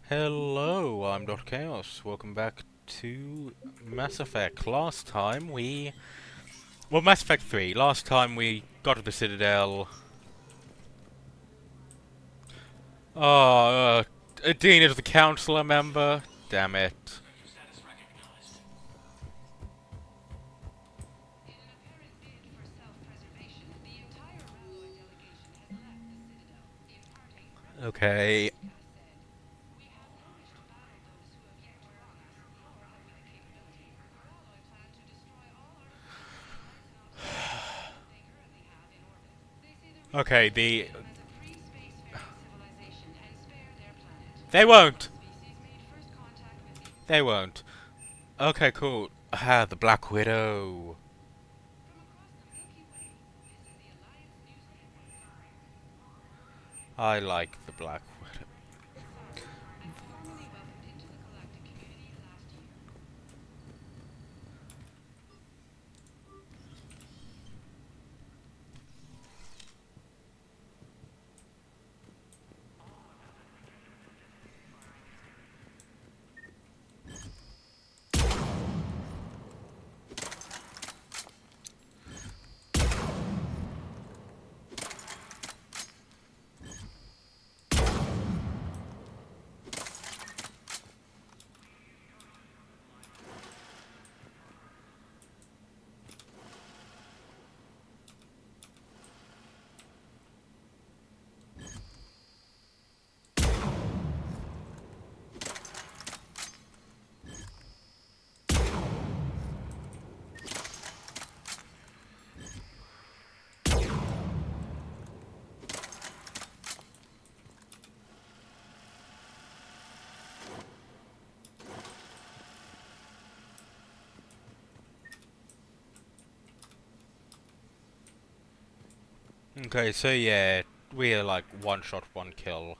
Hello, I'm Dr. Chaos. Welcome back to Mass Effect. Mass Effect 3. Last time we got to the Citadel. Oh, Dean is the counselor member. Damn it. Okay. Okay, They won't! They won't. Okay, cool. Ah, the Black Widow. I like the Black Widow. Okay, so yeah, we're like one shot, one kill.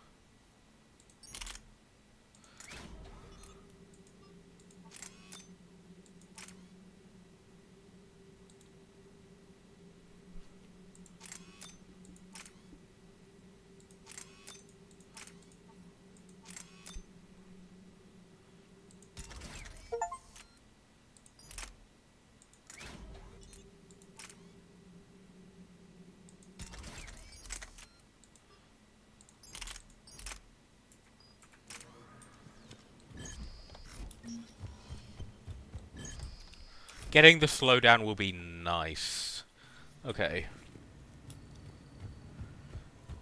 Getting the slowdown will be nice. Okay.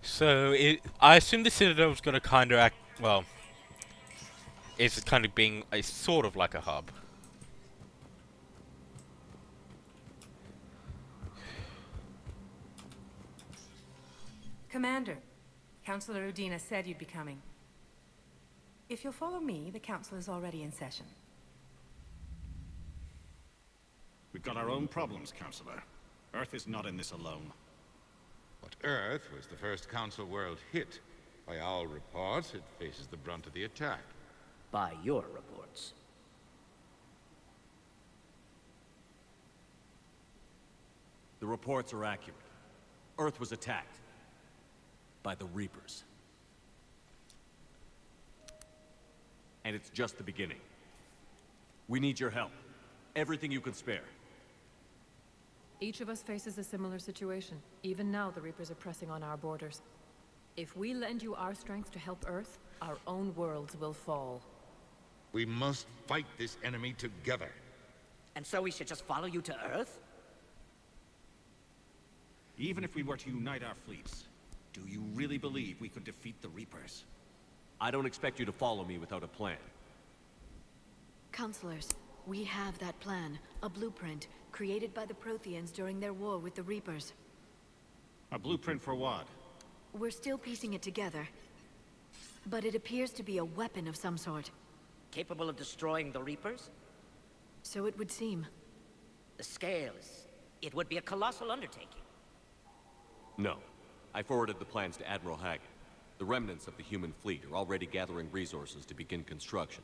So, I assume the Citadel's gonna kind of act, well, it's kind of being a sort of like a hub. Commander, Councillor Udina said you'd be coming. If you'll follow me, the council is already in session. We've got our own problems, Counselor. Earth is not in this alone. But Earth was the first Council world hit. By all reports, it faces the brunt of the attack. By your reports. The reports are accurate. Earth was attacked. By the Reapers. And it's just the beginning. We need your help. Everything you can spare. Each of us faces a similar situation. Even now, the Reapers are pressing on our borders. If we lend you our strength to help Earth, our own worlds will fall. We must fight this enemy together. And so we should just follow you to Earth? Even if we were to unite our fleets, do you really believe we could defeat the Reapers? I don't expect you to follow me without a plan. Counselors, we have that plan, a blueprint, created by the Protheans during their war with the Reapers. A blueprint for what? We're still piecing it together. But it appears to be a weapon of some sort. Capable of destroying the Reapers? So it would seem. The scale is... it would be a colossal undertaking. No. I forwarded the plans to Admiral Hagen. The remnants of the human fleet are already gathering resources to begin construction.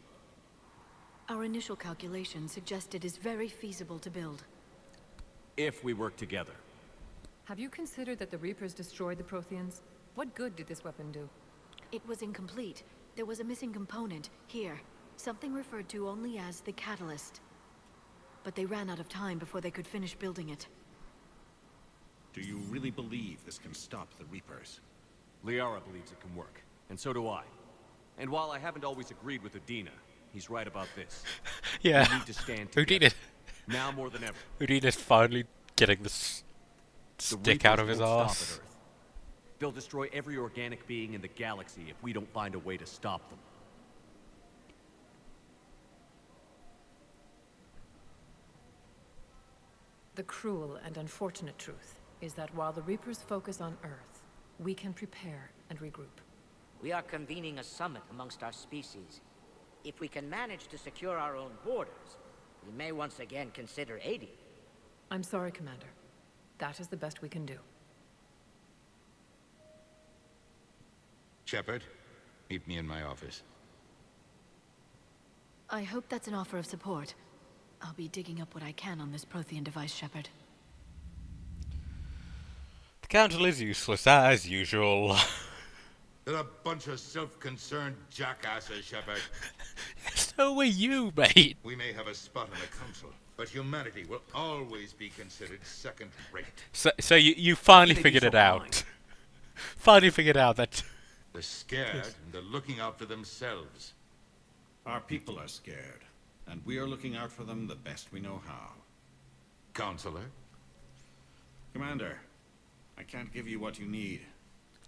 Our initial calculations suggest it is very feasible to build. If we work together. Have you considered that the Reapers destroyed the Protheans? What good did this weapon do? It was incomplete. There was a missing component, here. Something referred to only as the catalyst. But they ran out of time before they could finish building it. Do you really believe this can stop the Reapers? Liara believes it can work, and so do I. And while I haven't always agreed with Udina, he's right about this. Yeah. We need to stand together. Udina. Now more than ever. Udina's finally getting the The stick out of Reapers his won't ass. stop at Earth. They'll destroy every organic being in the galaxy if we don't find a way to stop them. The cruel and unfortunate truth is that while the Reapers focus on Earth, we can prepare and regroup. We are convening a summit amongst our species. If we can manage to secure our own borders, we may once again consider aiding. I'm sorry, Commander. That is the best we can do. Shepard, meet me in my office. I hope that's an offer of support. I'll be digging up what I can on this Prothean device, Shepard. The Council is useless, as usual. They're a bunch of self-concerned jackasses, Shepard. So are you, mate. We may have a spot on the Council, but humanity will always be considered second-rate. So you finally They'd be figured so it out. blind. Finally figured out that... They're scared, and they're looking out for themselves. Our people are scared, and we are looking out for them the best we know how. Counselor? Commander, I can't give you what you need,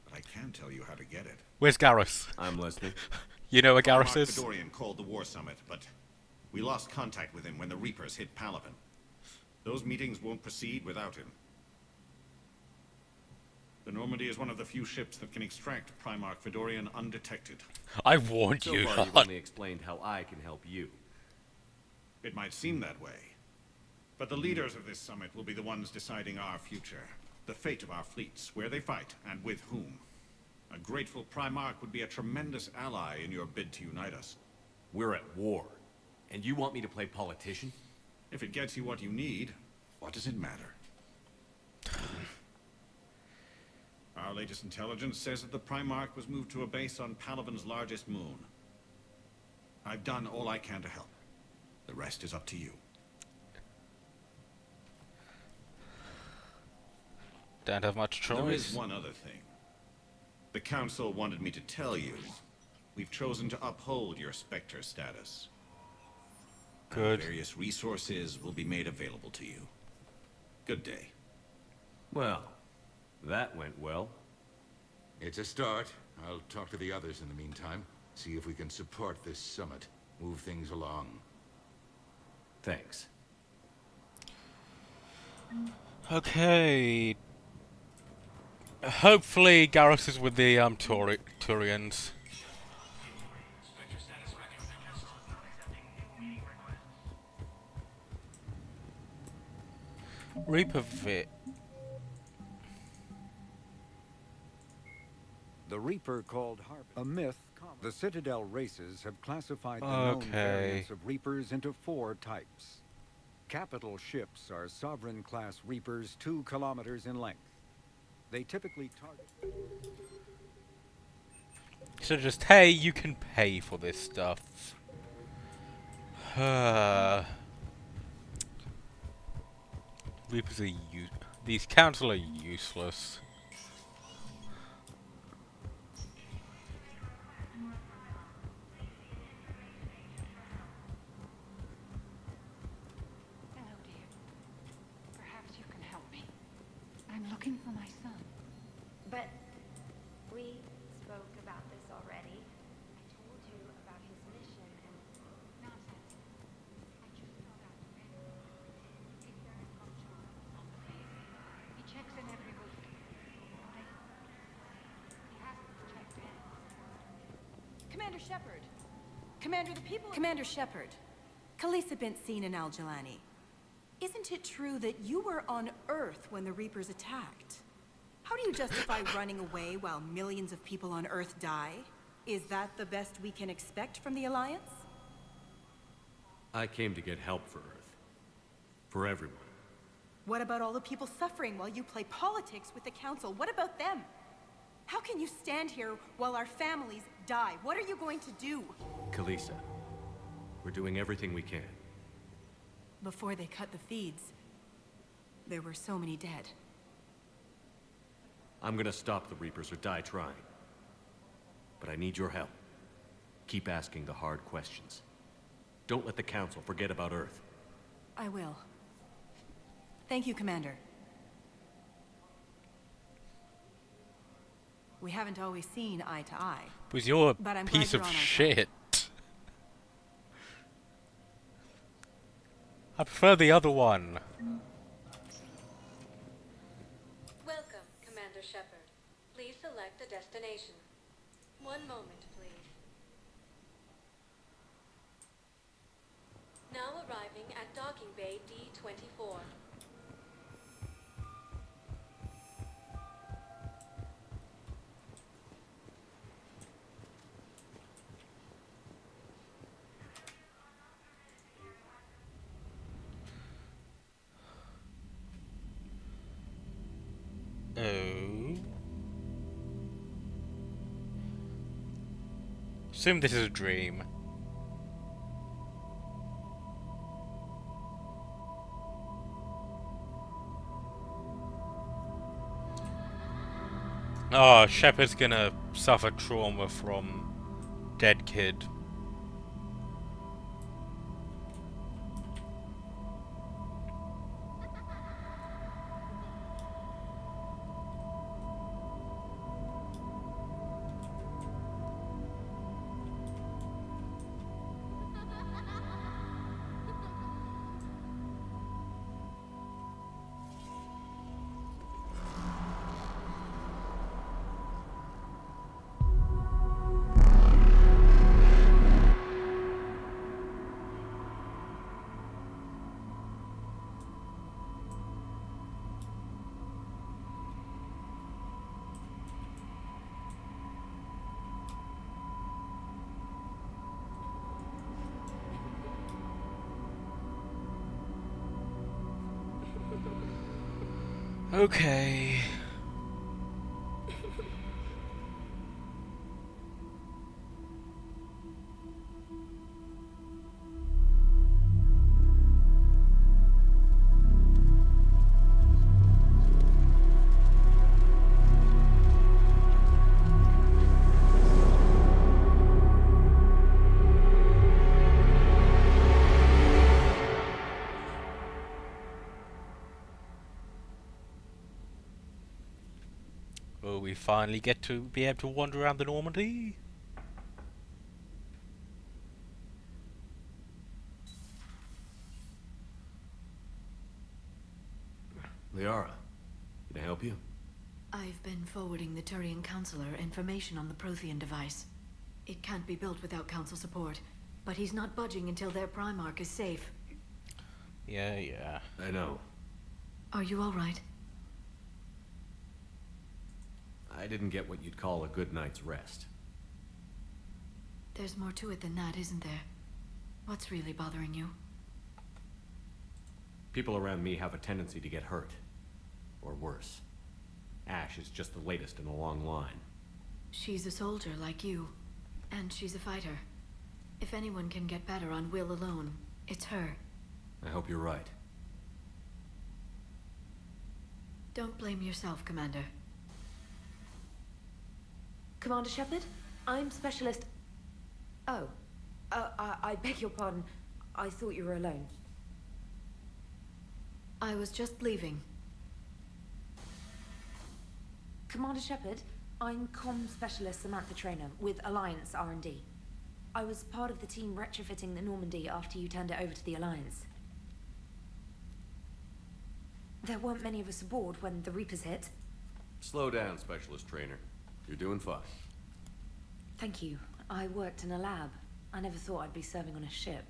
but I can tell you how to get it. Where's Garrus? I'm listening. You know where Garrus Mark is? Fedorian called the war summit, but we lost contact with him when the Reapers hit Palaven. Those meetings won't proceed without him. The Normandy is one of the few ships that can extract Primarch Fedorian undetected. I warned So you. far, you've only explained how I can help you. It might seem that way, but the leaders of this summit will be the ones deciding our future, the fate of our fleets, where they fight, and with whom. A grateful Primarch would be a tremendous ally in your bid to unite us. We're at war, and you want me to play politician? If it gets you what you need, what does it matter? Our latest intelligence says that the Primarch was moved to a base on Palaven's largest moon. I've done all I can to help. The rest is up to you. Don't have much choice. There is one other thing. The Council wanted me to tell you. We've chosen to uphold your Spectre status. Good. Various resources will be made available to you. Good day. Well, that went well. It's a start. I'll talk to the others in the meantime. See if we can support this summit. Move things along. Thanks. Okay. Hopefully Garrus is with the Turians. Reaper Vit. The Reaper called Harp, a myth. The Citadel races have classified the known variants of Reapers into 4 types. Capital ships are Sovereign-class Reapers 2 kilometers in length. They typically target... So just, hey, you can pay for this stuff. Reapers are these council are useless. Hello, dear. Perhaps you can help me. I'm looking for my son. But we spoke about this already. I told you about his mission and... Nonsense. I just thought I'd met him. He's very punctual on the case. He checks in every week. Only he hasn't checked in. Commander Shepard. Commander, the people... Commander Shepard. Khalisah bint Seen and Al-Jalani. Isn't it true that you were on Earth when the Reapers attacked? How do you justify running away while millions of people on Earth die? Is that the best we can expect from the Alliance? I came to get help for Earth. For everyone. What about all the people suffering while you play politics with the Council? What about them? How can you stand here while our families die? What are you going to do? Kalisa, we're doing everything we can. Before they cut the feeds, there were so many dead. I'm gonna stop the Reapers or die trying. But I need your help. Keep asking the hard questions. Don't let the Council forget about Earth. I will. Thank you, Commander. We haven't always seen eye to eye. Because you're a But I'm piece glad of you're on our shit. I prefer the other one. Welcome, Commander Shepard. Please select a destination. One moment, please. Now arriving at Docking Bay D-24. Oh. Assume this is a dream. Oh, Shepard's gonna suffer trauma from dead kid. Okay. Will we finally get to be able to wander around the Normandy? Liara, can I help you? I've been forwarding the Turian Counselor information on the Prothean device. It can't be built without Council support, but he's not budging until their Primarch is safe. Yeah. I know. Are you all right? I didn't get what you'd call a good night's rest. There's more to it than that, isn't there? What's really bothering you? People around me have a tendency to get hurt. Or worse. Ash is just the latest in a long line. She's a soldier like you. And she's a fighter. If anyone can get better on will alone, it's her. I hope you're right. Don't blame yourself, Commander. Commander Shepard, I'm Specialist... Oh. I beg your pardon. I thought you were alone. I was just leaving. Commander Shepard, I'm Comm Specialist Samantha Traynor with Alliance R&D. I was part of the team retrofitting the Normandy after you turned it over to the Alliance. There weren't many of us aboard when the Reapers hit. Slow down, Specialist Trainer. You're doing fine. Thank you. I worked in a lab. I never thought I'd be serving on a ship.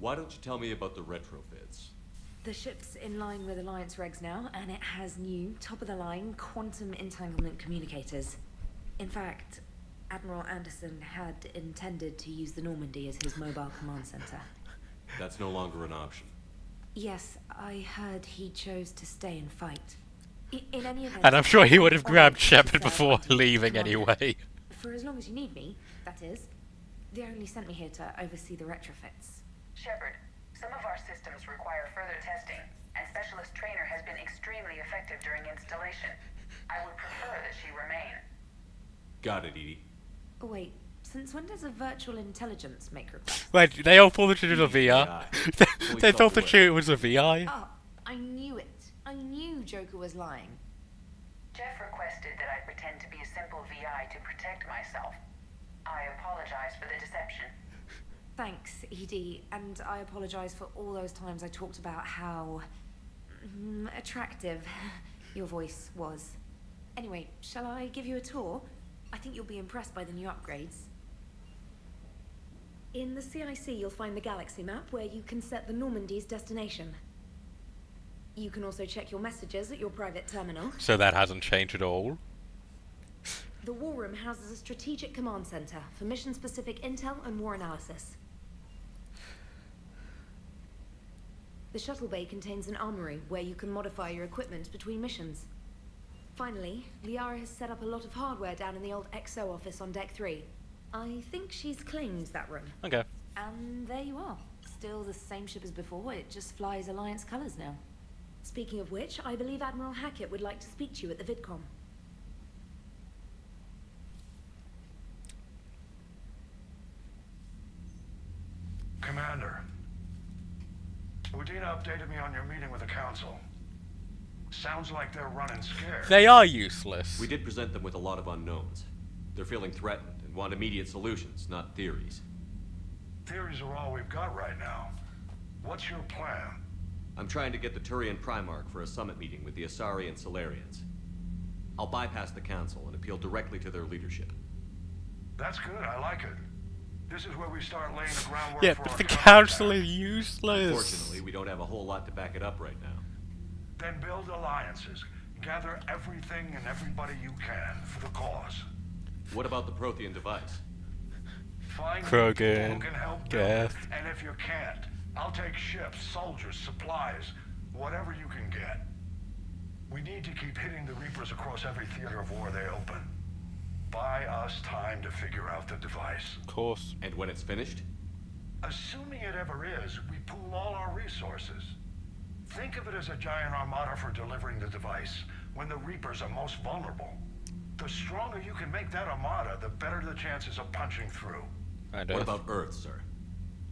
Why don't you tell me about the retrofits? The ship's in line with Alliance regs now, and it has new, top-of-the-line, quantum entanglement communicators. In fact, Admiral Anderson had intended to use the Normandy as his mobile command center. That's no longer an option. Yes, I heard he chose to stay and fight. In any event, And I'm sure he would have grabbed she Shepard said before I'd be leaving commander. anyway. For as long as you need me, that is. They only sent me here to oversee the retrofits. Shepard, some of our systems require further testing, and Specialist Trainer has been extremely effective during installation. I would prefer that she remain. Got it, Edie. Oh, wait, since when does a virtual intelligence make requests? Wait, they all thought that it was a VR? Yeah. They thought that it was a VI? Oh, I knew it. I knew Joker was lying. Jeff requested that I pretend to be a simple VI to protect myself. I apologize for the deception. Thanks, Edie, and I apologize for all those times I talked about how attractive your voice was. Anyway, shall I give you a tour? I think you'll be impressed by the new upgrades. In the CIC, you'll find the galaxy map where you can set the Normandy's destination. You can also check your messages at your private terminal. So that hasn't changed at all. The War Room houses a strategic command center for mission-specific intel and war analysis. The shuttle bay contains an armory where you can modify your equipment between missions. Finally, Liara has set up a lot of hardware down in the old XO office on Deck 3. I think she's claimed that room. Okay. And there you are. Still the same ship as before, it just flies Alliance colors now. Speaking of which, I believe Admiral Hackett would like to speak to you at the VidCom. Commander, Udina updated me on your meeting with the Council. Sounds like they're running scared. They are useless. We did present them with a lot of unknowns. They're feeling threatened and want immediate solutions, not theories. Theories are all we've got right now. What's your plan? I'm trying to get the Turian Primarch for a summit meeting with the Asari and Solarians. I'll bypass the Council and appeal directly to their leadership. That's good, I like it. This is where we start laying the groundwork Yeah, for but our the counterattack. Council is useless. Unfortunately, we don't have a whole lot to back it up right now. Then build alliances. Gather everything and everybody you can for the cause. What about the Prothean device? Find Krogan, people who can help build it. Geth. And if you can't, I'll take ships, soldiers, supplies, whatever you can get. We need to keep hitting the Reapers across every theater of war they open. Buy us time to figure out the device. Of course. And when it's finished? Assuming it ever is, we pool all our resources. Think of it as a giant armada for delivering the device when the Reapers are most vulnerable. The stronger you can make that armada, the better the chances of punching through. What about Earth, sir?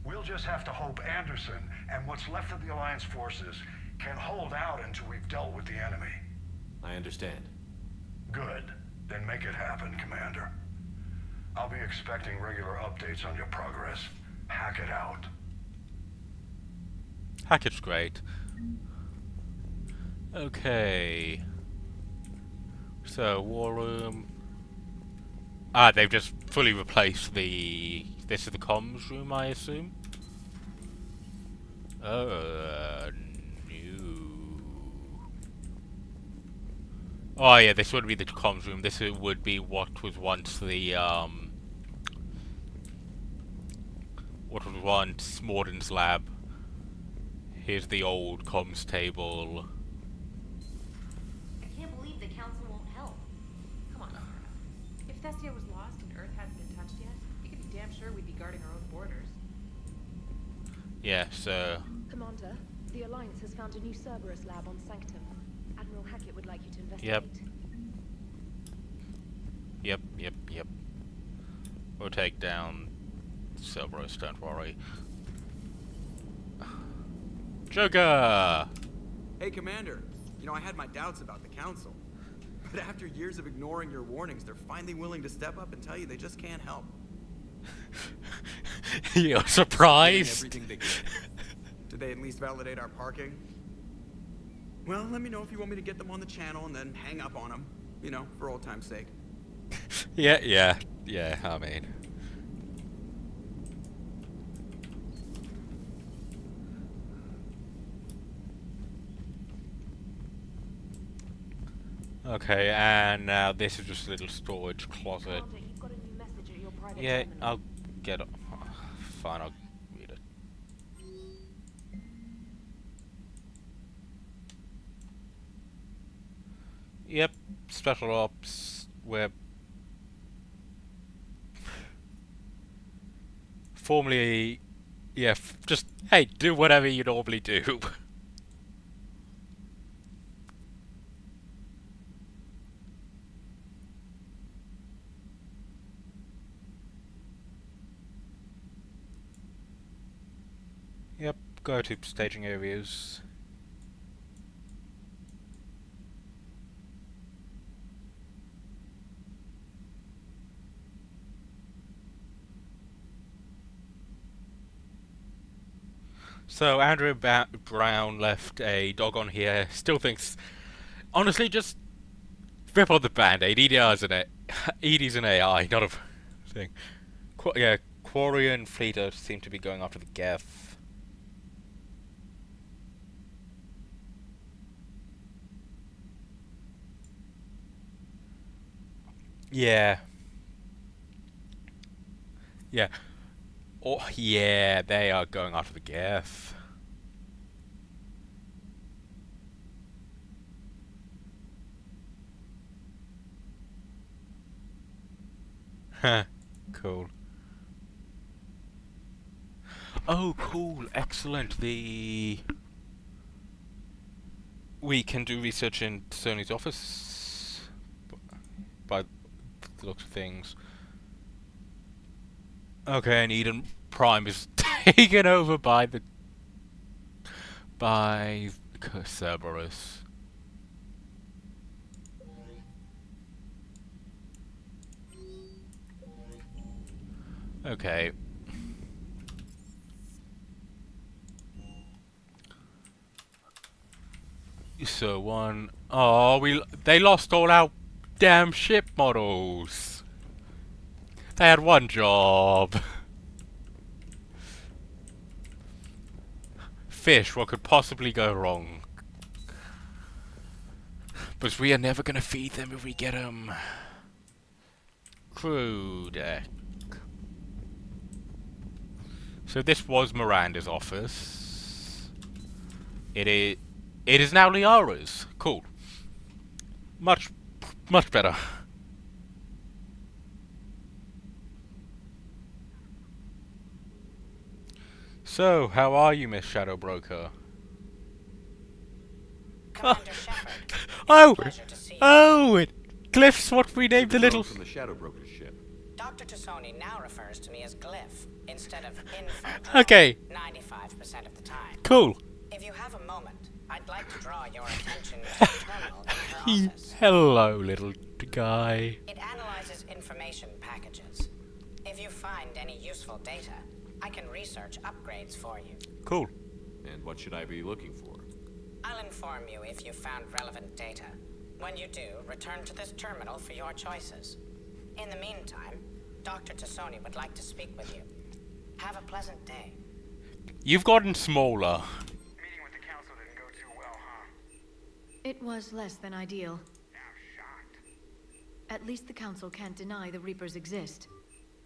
We'll just have to hope Anderson and what's left of the Alliance forces can hold out until we've dealt with the enemy. I understand. Good. Then make it happen, Commander. I'll be expecting regular updates on your progress. Hack it out. Hackett's great. Okay. So, War Room. Ah, they've just fully replaced the... This is the comms room, I assume? No. Oh yeah, this would be the comms room. This would be what was once the, what was once Morden's lab. Here's the old comms table. I can't believe the Council won't help. Come on, if Thestia was lost and Earth hadn't been touched yet, you could be damn sure we'd be guarding our own borders. Yeah, so... Commander, the Alliance has found a new Cerberus lab on Sanctum. Admiral Hackett would like you to investigate. Yep. We'll take down Cerberus, don't worry. Joker! Hey, Commander. You know, I had my doubts about the Council. But after years of ignoring your warnings, they're finally willing to step up and tell you they just can't help. You're surprised? Everything they can. Did they at least validate our parking? Well, let me know if you want me to get them on the channel and then hang up on them. You know, for old time's sake. Yeah, I mean... Okay, and now this is just a little storage closet. Commander, you've got a new message at your private Yeah, terminal. I'll get it. Fine, I'll read it. Yep, special ops. We're formally, yeah, just hey, do whatever you normally do. Yep, go to staging areas. So Andrew Brown left a dog on here. Still thinks, honestly, just rip on the band-aid. EDI's an AI, not a thing. Yeah, Quarry and Fleeter seem to be going after the Geth. Yeah. Yeah. Oh, yeah, they are going after the Geth. Huh. Cool. Oh, cool. Excellent. We can do research in Sony's office by the looks of things. Okay, and Eden Prime is taken over by Cerberus. Okay. So they lost all our damn ship models. They had one job. Fish, what could possibly go wrong? But we are never gonna feed them if we get them. Crew deck. So this was Miranda's office. It is now Liara's. Cool. Much better. So, how are you, Miss Shadow Broker? Commander Shepard. Glyph's what we named the little. From the Shadow Broker's ship. Dr. Tassoni now refers to me as Glyph instead of Info. Okay. 95% of the time. Cool. If you have a moment, I'd like to draw your attention to the terminal in her office. Hello, little guy. It analyzes information packages. If you find any useful data, I can research upgrades for you. Cool. And what should I be looking for? I'll inform you if you've found relevant data. When you do, return to this terminal for your choices. In the meantime, Dr. Tassoni would like to speak with you. Have a pleasant day. You've gotten smaller. Meeting with the council didn't go too well, huh? It was less than ideal. I'm shocked. At least the council can't deny the Reapers exist.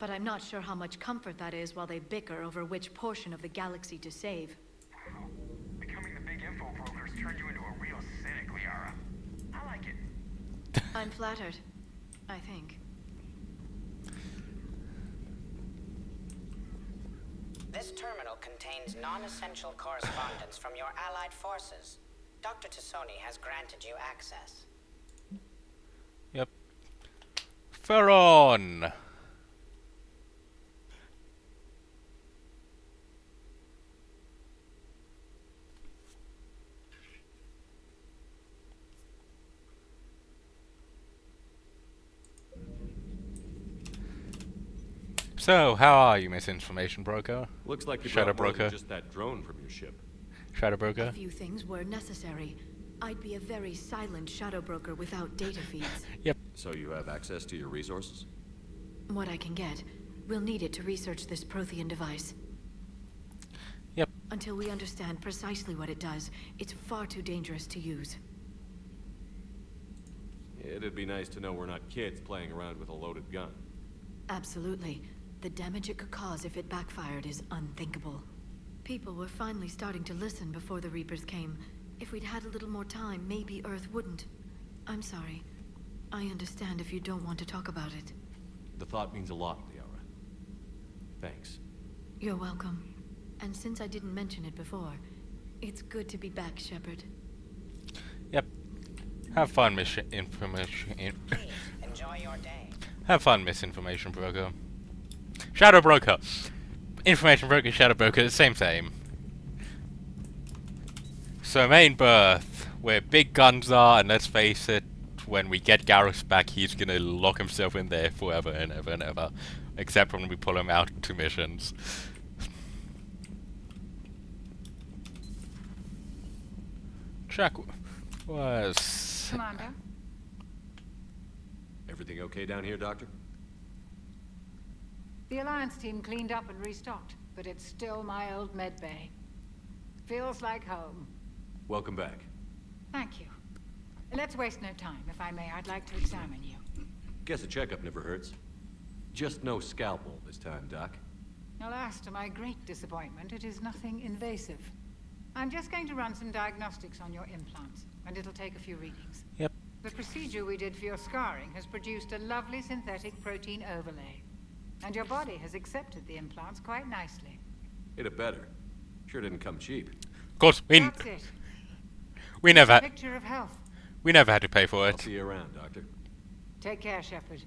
But I'm not sure how much comfort that is while they bicker over which portion of the galaxy to save. Wow. Becoming the big info brokers turned you into a real cynic, Liara. I like it. I'm flattered. I think. This terminal contains non-essential correspondence from your allied forces. Dr. Tassoni has granted you access. Yep. Ferron! So, how are you, Misinformation Broker? Looks like you Shadow brought more Broker. than just that drone from your ship. Shadow Broker. A few things were necessary. I'd be a very silent shadow broker without data feeds. Yep. So you have access to your resources? What I can get. We'll need it to research this Prothean device. Yep. Until we understand precisely what it does, it's far too dangerous to use. It'd be nice to know we're not kids playing around with a loaded gun. Absolutely. The damage it could cause if it backfired is unthinkable. People were finally starting to listen before the Reapers came. If we'd had a little more time, maybe Earth wouldn't. I'm sorry. I understand if you don't want to talk about it. The thought means a lot, Liara. Thanks. You're welcome. And since I didn't mention it before, it's good to be back, Shepard. Yep. Have fun, misinformation. Please, enjoy your day. Have fun, misinformation broker. Shadow broker. Information broker, shadow broker, same. So main berth, where big guns are, and let's face it, when we get Garrus back, he's gonna lock himself in there forever and ever and ever. Except when we pull him out to missions. Check was... Commander? Everything okay down here, Doctor? The Alliance team cleaned up and restocked, but it's still my old med bay. Feels like home. Welcome back. Thank you. Let's waste no time. If I may, I'd like to examine you. Guess a checkup never hurts. Just no scalpel this time, Doc. Alas, to my great disappointment, it is nothing invasive. I'm just going to run some diagnostics on your implants, and it'll take a few readings. Yep. The procedure we did for your scarring has produced a lovely synthetic protein overlay. And your body has accepted the implants quite nicely. Hit it better. Sure didn't come cheap. Of course, That's it. we never Picture of health. we never had to pay for I'll it. see you around, Doctor. Take care, Shepard.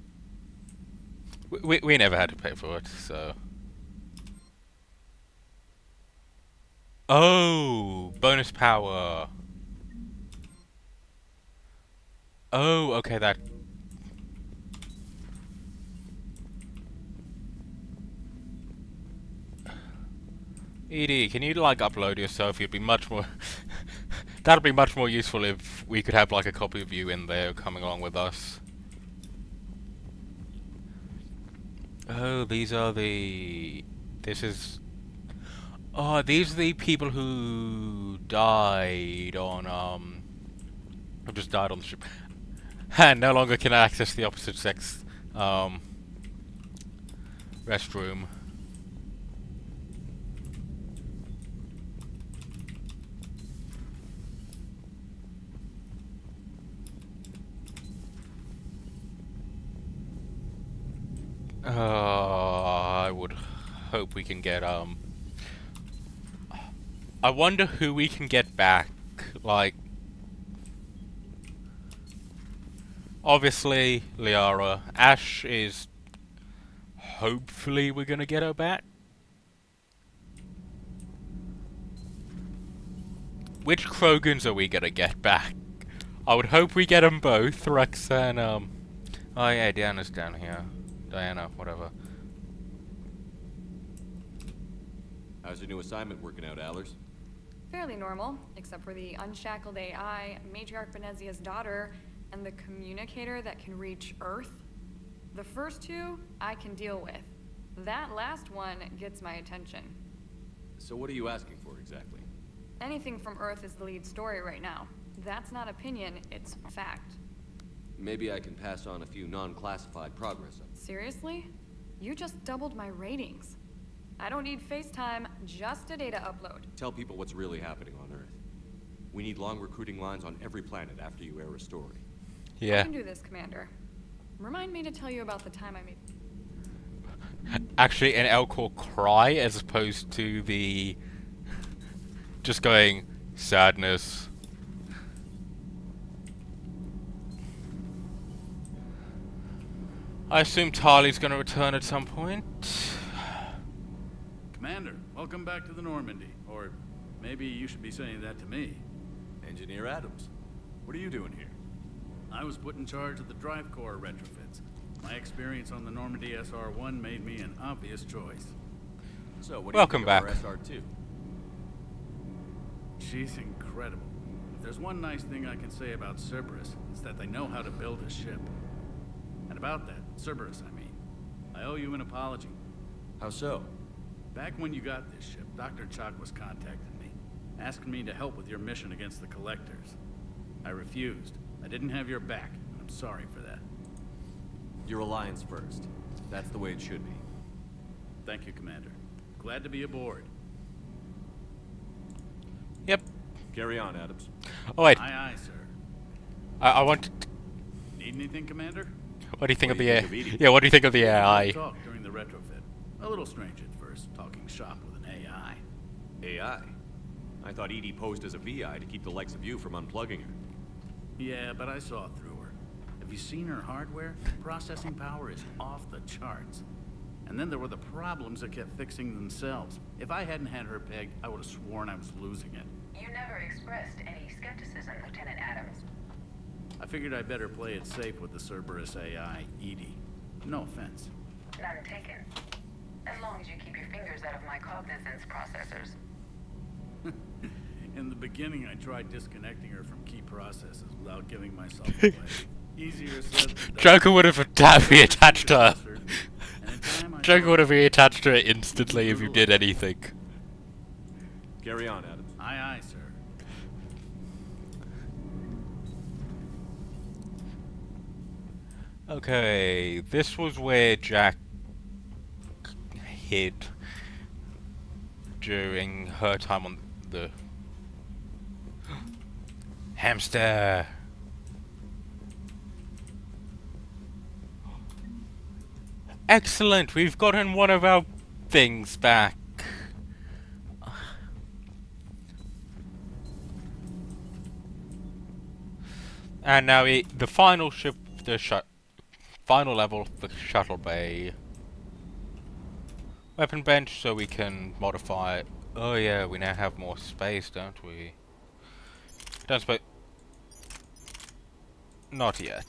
We never had to pay for it, so. Oh, bonus power. Oh, okay, that. ED, can you like upload yourself? You'd be much more. That'd be much more useful if we could have like a copy of you in there coming along with us. Oh, these are the. This is. Oh, these are the people who died on who just died on the ship, and no longer can access the opposite sex restroom. I would hope we can get I wonder who we can get back. Like, obviously Liara. Ash is. Hopefully, we're gonna get her back. Which Krogans are we gonna get back? I would hope we get them both. Rex and oh yeah, Diana's down here. Diana, whatever. How's your new assignment working out, Allers? Fairly normal, except for the unshackled AI, Matriarch Benezia's daughter, and the communicator that can reach Earth. The first two, I can deal with. That last one gets my attention. So what are you asking for, exactly? Anything from Earth is the lead story right now. That's not opinion, it's fact. Maybe I can pass on a few non-classified progress updates. Seriously? You just doubled my ratings. I don't need FaceTime, just a data upload. Tell people what's really happening on Earth. We need long recruiting lines on every planet after you air a story. Yeah. I can do this, Commander. Remind me to tell you about the time I made... Actually, an Elcor cry as opposed to the... just going, sadness. I assume Tali's gonna return at some point. Commander, welcome back to the Normandy. Or maybe you should be saying that to me. Engineer Adams, what are you doing here? I was put in charge of the drive core retrofits. My experience on the Normandy SR-1 made me an obvious choice. So, what do Welcome you think back. of our SR-2? She's incredible. If there's one nice thing I can say about Cerberus, it's that they know how to build a ship. And about that, Cerberus, I mean, I owe you an apology. How so? Back when you got this ship, Dr. Chalk was contacting me, asking me to help with your mission against the Collectors. I refused. I didn't have your back, and I'm sorry for that. Your alliance first. That's the way it should be. Thank you, Commander. Glad to be aboard. Yep. Carry on, Adams. Oh wait. Aye, aye, sir. I wanted to Need anything, Commander? What do you think What of do you the think of Edie? Yeah, what do you think of the We AI? talked during the retrofit. A little strange at first, talking shop with an AI. AI? I thought Edie posed as a VI to keep the likes of you from unplugging her. Yeah, but I saw through her. Have you seen her hardware? Processing power is off the charts. And then there were the problems that kept fixing themselves. If I hadn't had her pegged, I would have sworn I was losing it. You never expressed any skepticism, Lieutenant Adams. I figured I'd better play it safe with the Cerberus AI, Edie. No offense. None taken. As long as you keep your fingers out of my cognizance processors. In the beginning, I tried disconnecting her from key processes without giving myself away. Easier said than done. Joker would have reattached her. Joker would have reattached her instantly if you did anything. Carry on, Adams. Aye, aye, sir. Okay, this was where Jack hid during her time on the hamster. Excellent, we've gotten one of our things back. And now the final ship, final level, the shuttle bay. Weapon bench, so we can modify. Oh yeah, we now have more space, don't we? Don't suppose. Not yet.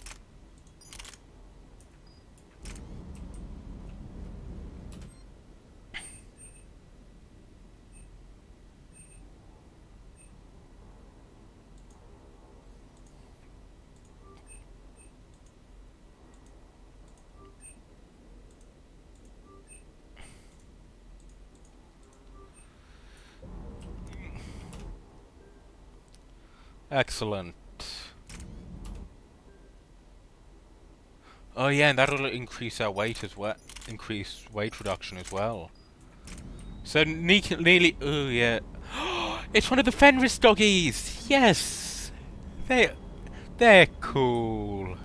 Excellent. Oh yeah, and that'll increase our weight as well. Increase weight reduction as well. So nearly. Oh yeah. It's one of the Fenris doggies. Yes. They're cool.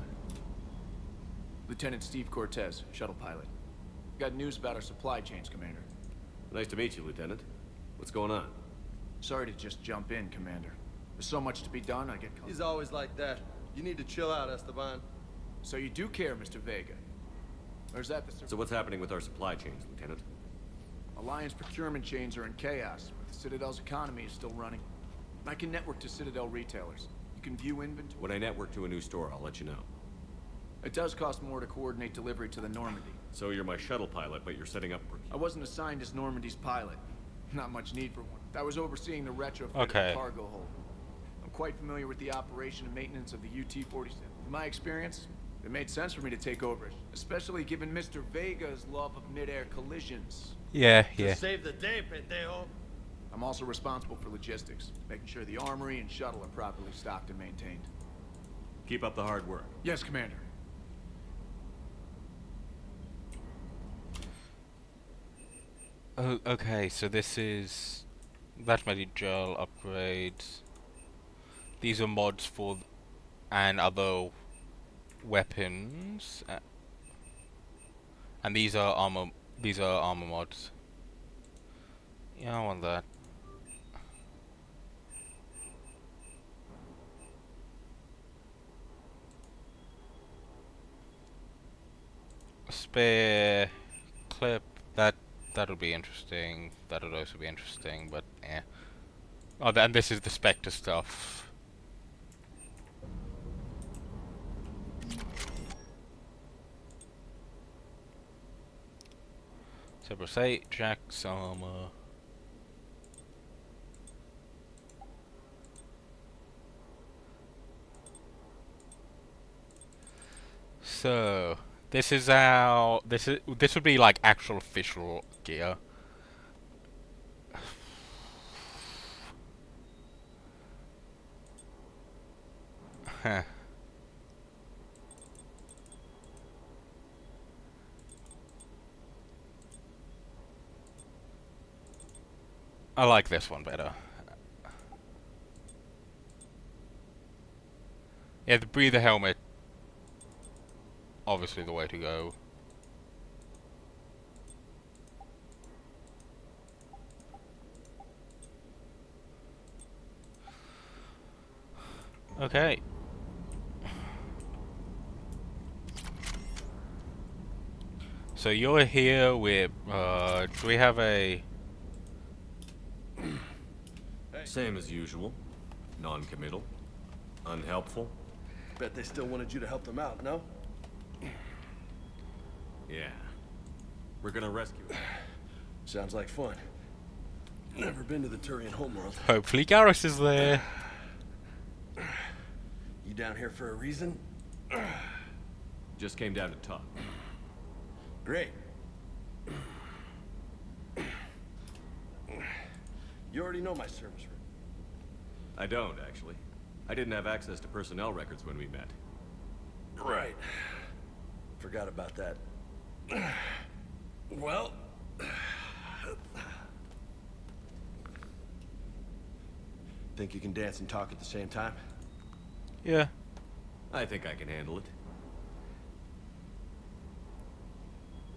Lieutenant Steve Cortez, shuttle pilot. Got news about our supply chains, Commander. Nice to meet you, Lieutenant. What's going on? Sorry to just jump in, Commander. There's so much to be done, I get... He's always like that. You need to chill out, Esteban. So you do care, Mr. Vega. Or is that the... So what's happening with our supply chains, Lieutenant? Alliance procurement chains are in chaos, but the Citadel's economy is still running. I can network to Citadel retailers. You can view inventory... When I network to a new store, I'll let you know. It does cost more to coordinate delivery to the Normandy. So you're my shuttle pilot, but you're setting up... I wasn't assigned as Normandy's pilot. Not much need for one. I was overseeing the retrofit of Okay. the cargo hold. I'm quite familiar with the operation and maintenance of the UT-47. In my experience, it made sense for me to take over it, especially given Mr. Vega's love of mid-air collisions. Yeah. To save the day, pendejo. I'm also responsible for logistics, making sure the armory and shuttle are properly stocked and maintained. Keep up the hard work. Yes, Commander. Oh, okay, so this is Batmatic gel upgrades. These are mods for and other weapons, and these are armor. These are armor mods. Yeah, I want that. Spare clip. That'll be interesting. That'll also be interesting, but yeah. Oh, and this is the Spectre stuff. Cerberus 8, Jack's armor. So this is our this would be like actual official gear. Huh. I like this one better. Yeah, the breather helmet obviously the way to go. Okay. So you're here with, do we have a... Same as usual. Non-committal. Unhelpful. Bet they still wanted you to help them out, no? Yeah. We're gonna rescue him. Sounds like fun. Never been to the Turian homeworld. Hopefully Garrus is there. You down here for a reason? Just came down to talk. Great. You already know my service record. I don't, actually. I didn't have access to personnel records when we met. Right. Forgot about that. Well... Think you can dance and talk at the same time? Yeah. I think I can handle it.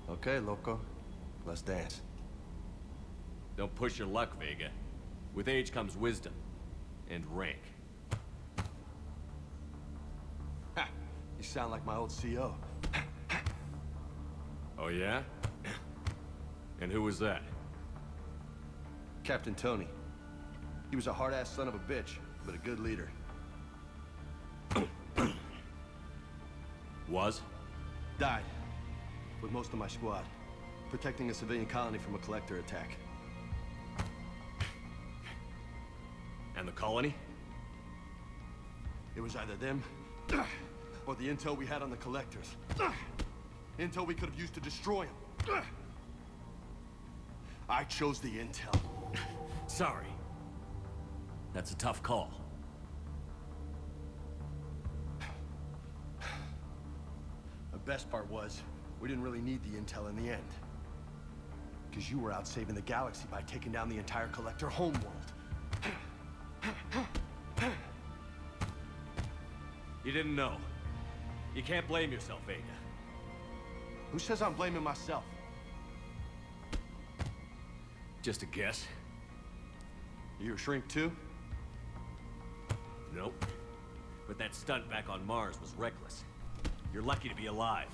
Okay, loco. Let's dance. Don't push your luck, Vega. With age comes wisdom. And rank. Ha! You sound like my old CO. Oh yeah? And who was that? Captain Tony. He was a hard-ass son of a bitch, but a good leader. Was? Died. With most of my squad. Protecting a civilian colony from a collector attack. And the colony? It was either them, or the intel we had on the collectors. Intel we could have used to destroy them. I chose the intel. Sorry. That's a tough call. The best part was, we didn't really need the intel in the end. Because you were out saving the galaxy by taking down the entire collector homeworld. You didn't know. You can't blame yourself, Vega. Who says I'm blaming myself? Just a guess. You a shrink too? Nope. But that stunt back on Mars was reckless. You're lucky to be alive.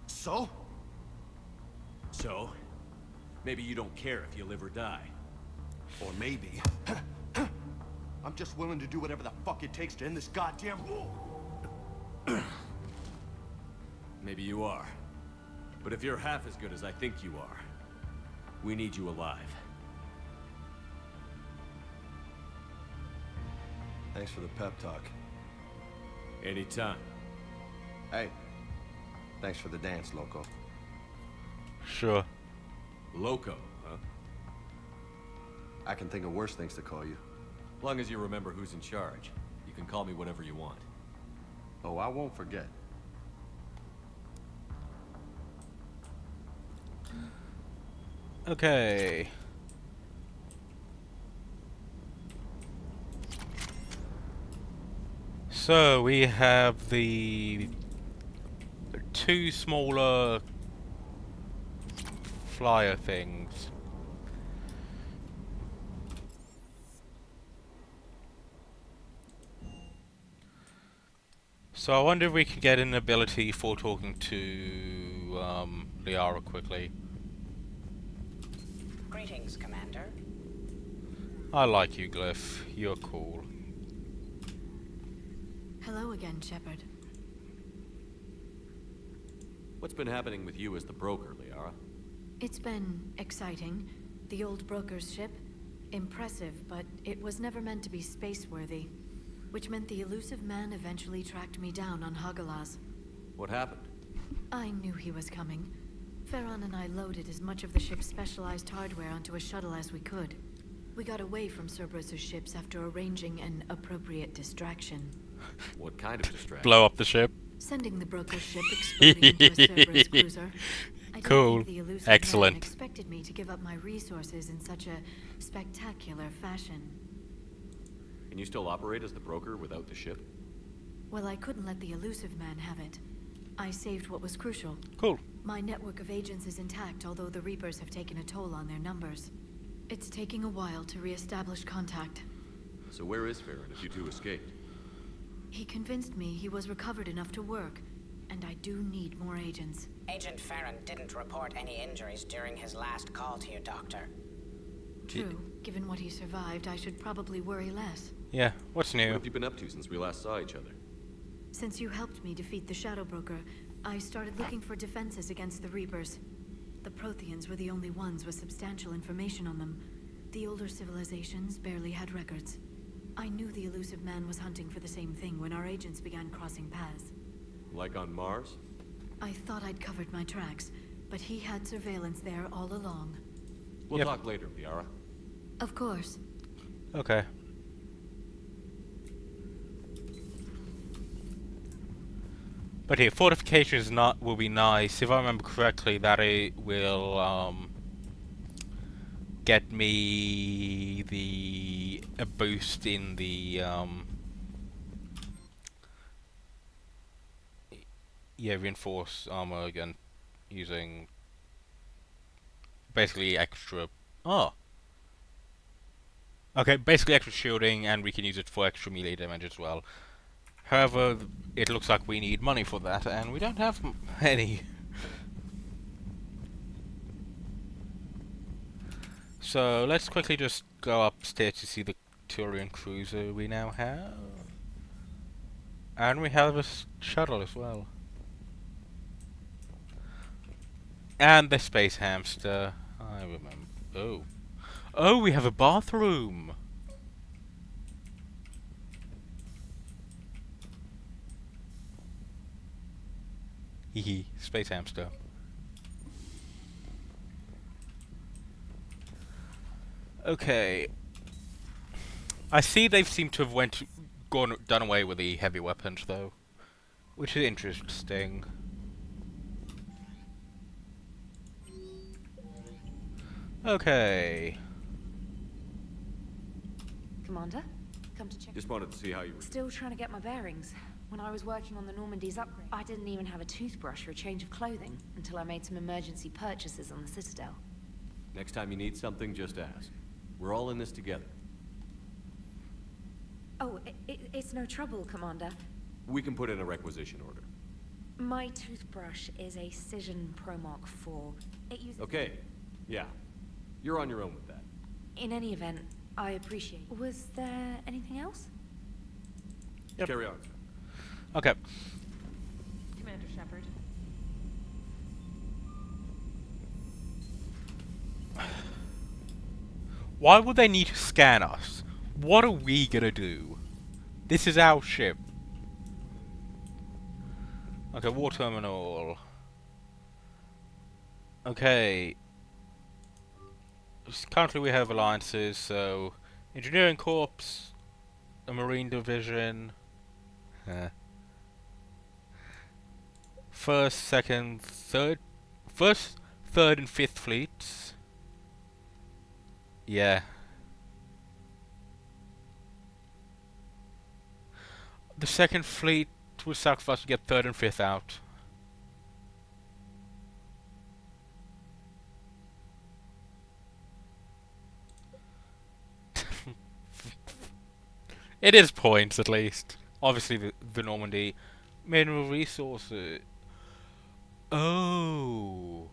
So? So? Maybe you don't care if you live or die. Or maybe... I'm just willing to do whatever the fuck it takes to end this goddamn war. Maybe you are. But if you're half as good as I think you are, we need you alive. Thanks for the pep talk. Anytime. Hey, thanks for the dance, loco. Sure. Loco, huh? I can think of worse things to call you. As long as you remember who's in charge, you can call me whatever you want. Oh, I won't forget. Okay. So we have the two smaller flyer things. So I wonder if we could get an ability for talking to Liara quickly. Greetings, Commander. I like you, Glyph. You're cool. Hello again, Shepard. What's been happening with you as the broker, Liara? It's been exciting. The old broker's ship. Impressive, but it was never meant to be space-worthy. Which meant the elusive man eventually tracked me down on Hagalaz. What happened? I knew he was coming. Farron and I loaded as much of the ship's specialized hardware onto a shuttle as we could. We got away from Cerberus' ships after arranging an appropriate distraction. What kind of distraction? Blow up the ship. Sending the broker's ship exploding into a Cerberus cruiser. I don't Cool. think the elusive Excellent. man expected me to give up my resources in such a spectacular fashion. Can you still operate as the broker without the ship? Well, I couldn't let the elusive man have it. I saved what was crucial. Cool. My network of agents is intact, although the Reapers have taken a toll on their numbers. It's taking a while to re-establish contact. So where is Farron if you two escaped? He convinced me he was recovered enough to work, and I do need more agents. Agent Farron didn't report any injuries during his last call to you, Doctor. True. Given what he survived, I should probably worry less. Yeah, what's new? What have you been up to since we last saw each other? Since you helped me defeat the Shadow Broker, I started looking for defenses against the Reapers. The Protheans were the only ones with substantial information on them. The older civilizations barely had records. I knew the elusive man was hunting for the same thing when our agents began crossing paths. Like on Mars? I thought I'd covered my tracks, but he had surveillance there all along. We'll talk later, Liara. Of course. Okay. But here, fortification will be nice. If I remember correctly, that it will get me a boost in the reinforced armor again, using basically extra. Oh. Okay, basically extra shielding, and we can use it for extra melee damage as well. However, it looks like we need money for that, and we don't have any. So let's quickly just go upstairs to see the Turian cruiser we now have. And we have a shuttle as well. And the space hamster. I remember. Oh. Oh, we have a bathroom! Hehe, space hamster. Okay. I see they've seemed to have done away with the heavy weapons though, which is interesting. Okay. Commander, come to check. Just wanted to see how you were. Still trying to get my bearings. When I was working on the Normandy's upgrade, I didn't even have a toothbrush or a change of clothing until I made some emergency purchases on the Citadel. Next time you need something, just ask. We're all in this together. Oh, it's no trouble, Commander. We can put in a requisition order. My toothbrush is a Cision Pro Mark IV. It uses... Okay. Yeah. You're on your own with that. In any event, I appreciate it. Was there anything else? Yep. Carry on. Okay. Commander Shepard. Why would they need to scan us? What are we gonna do? This is our ship. Okay, war terminal. Okay. Currently we have alliances, so Engineering Corps, a Marine Division, first, second, third, and fifth fleets. Yeah. The second fleet would sacrifice to get third and fifth out. It is points, at least. Obviously, the Normandy. Mineral resources. Oh.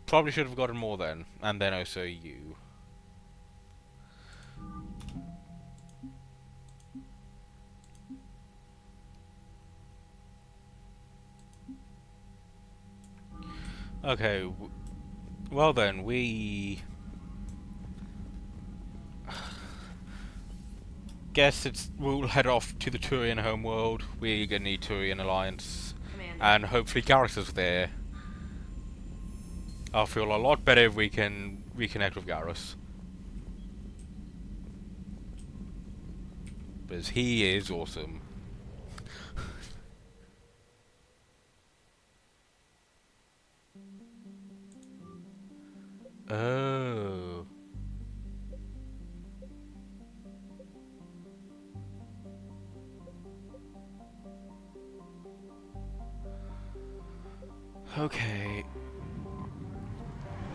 Probably should have gotten more then. And then also you. Okay. Well then, guess we'll head off to the Turian homeworld. We're gonna need Turian alliance, Commander. and hopefully Garrus is there. I'll feel a lot better if we can reconnect with Garrus, because he is awesome. Oh. Okay.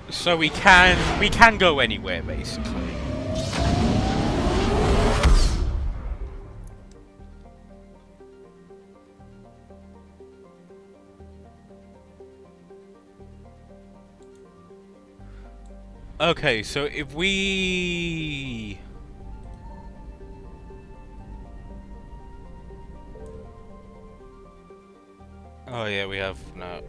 So we can go anywhere basically. Okay, so if we... Oh yeah, we have no.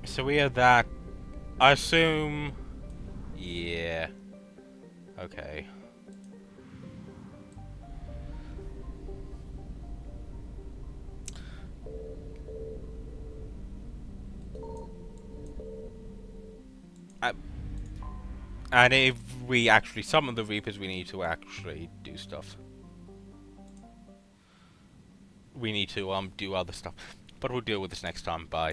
So we have that. I assume... Yeah. Okay. And if we actually summon the Reapers, we need to actually do stuff. We need to do other stuff. But we'll deal with this next time. Bye.